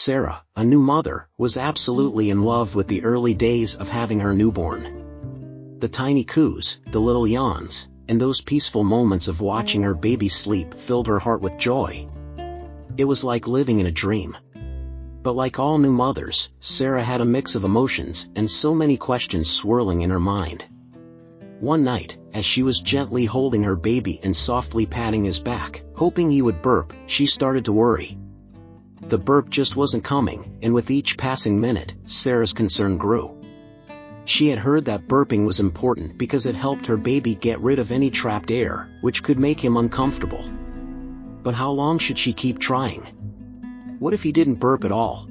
Sarah, a new mother, was absolutely in love with the early days of having her newborn. The tiny coos, the little yawns, and those peaceful moments of watching her baby sleep filled her heart with joy. It was like living in a dream. But like all new mothers, Sarah had a mix of emotions and so many questions swirling in her mind. One night, as she was gently holding her baby and softly patting his back, hoping he would burp, she started to worry. The burp just wasn't coming, and with each passing minute, Sarah's concern grew. She had heard that burping was important because it helped her baby get rid of any trapped air, which could make him uncomfortable. But how long should she keep trying? What if he didn't burp at all?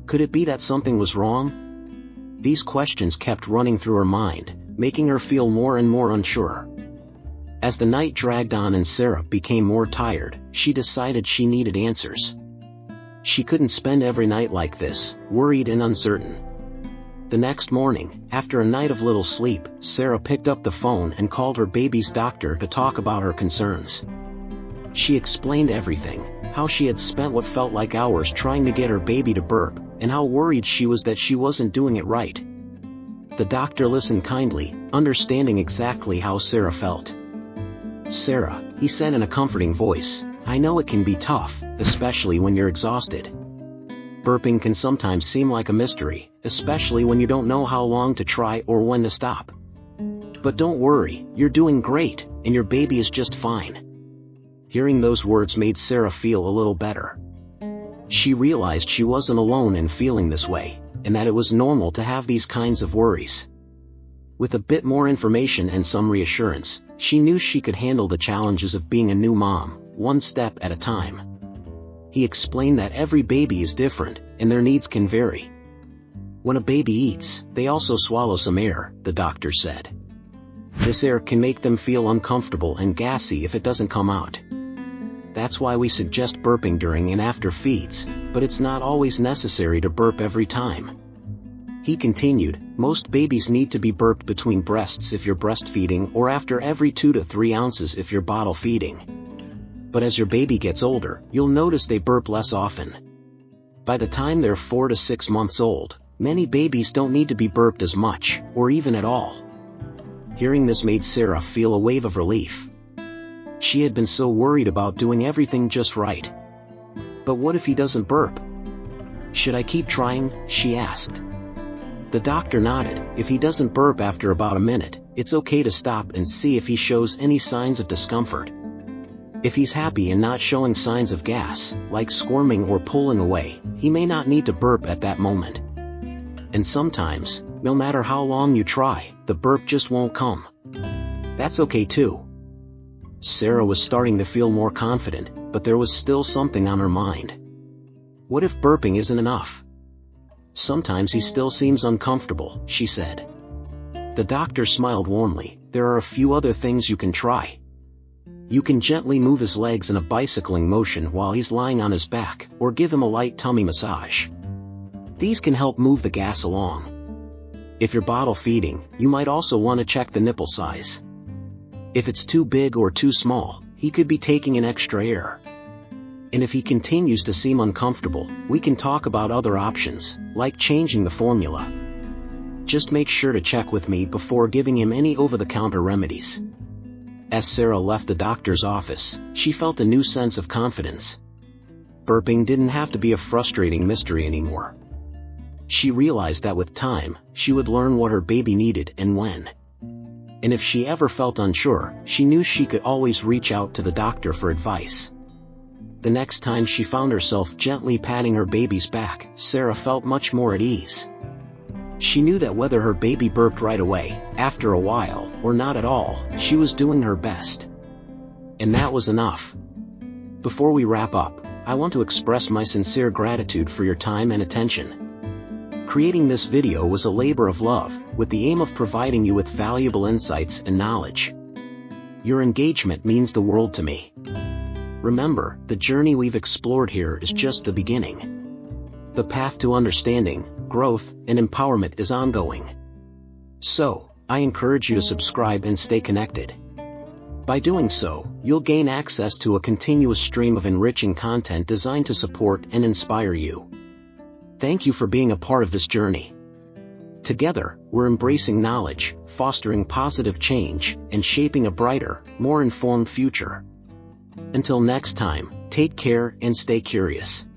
Could it be that something was wrong? These questions kept running through her mind, making her feel more and more unsure. As the night dragged on and Sarah became more tired, she decided she needed answers. She couldn't spend every night like this, worried and uncertain. The next morning, after a night of little sleep, Sarah picked up the phone and called her baby's doctor to talk about her concerns. She explained everything, how she had spent what felt like hours trying to get her baby to burp, and how worried she was that she wasn't doing it right. The doctor listened kindly, understanding exactly how Sarah felt. "Sarah," he said in a comforting voice, "I know it can be tough, especially when you're exhausted. Burping can sometimes seem like a mystery, especially when you don't know how long to try or when to stop. But don't worry, you're doing great, and your baby is just fine." Hearing those words made Sarah feel a little better. She realized she wasn't alone in feeling this way, and that it was normal to have these kinds of worries. With a bit more information and some reassurance, she knew she could handle the challenges of being a new mom, one step at a time. He explained that every baby is different, and their needs can vary. When a baby eats, they also swallow some air, the doctor said. This air can make them feel uncomfortable and gassy if it doesn't come out. That's why we suggest burping during and after feeds, but it's not always necessary to burp every time. He continued, most babies need to be burped between breasts if you're breastfeeding or after every 2 to 3 ounces if you're bottle feeding. But as your baby gets older, you'll notice they burp less often. By the time they're 4 to 6 months old, many babies don't need to be burped as much, or even at all. Hearing this made Sarah feel a wave of relief. She had been so worried about doing everything just right. But what if he doesn't burp? Should I keep trying? She asked. The doctor nodded. If he doesn't burp after about a minute, it's okay to stop and see if he shows any signs of discomfort. If he's happy and not showing signs of gas, like squirming or pulling away, he may not need to burp at that moment. And sometimes, no matter how long you try, the burp just won't come. That's okay too. Sarah was starting to feel more confident, but there was still something on her mind. What if burping isn't enough? Sometimes he still seems uncomfortable, she said. The doctor smiled warmly. There are a few other things you can try. You can gently move his legs in a bicycling motion while he's lying on his back, or give him a light tummy massage. These can help move the gas along. If you're bottle feeding, you might also want to check the nipple size. If it's too big or too small, he could be taking in extra air. And if he continues to seem uncomfortable, we can talk about other options, like changing the formula. Just make sure to check with me before giving him any over-the-counter remedies. As Sarah left the doctor's office, she felt a new sense of confidence. Burping didn't have to be a frustrating mystery anymore. She realized that with time, she would learn what her baby needed and when. And if she ever felt unsure, she knew she could always reach out to the doctor for advice. The next time she found herself gently patting her baby's back, Sarah felt much more at ease. She knew that whether her baby burped right away, after a while, or not at all, she was doing her best. And that was enough. Before we wrap up, I want to express my sincere gratitude for your time and attention. Creating this video was a labor of love, with the aim of providing you with valuable insights and knowledge. Your engagement means the world to me. Remember, the journey we've explored here is just the beginning. The path to understanding, growth, and empowerment is ongoing. So, I encourage you to subscribe and stay connected. By doing so, you'll gain access to a continuous stream of enriching content designed to support and inspire you. Thank you for being a part of this journey. Together, we're embracing knowledge, fostering positive change, and shaping a brighter, more informed future. Until next time, take care and stay curious.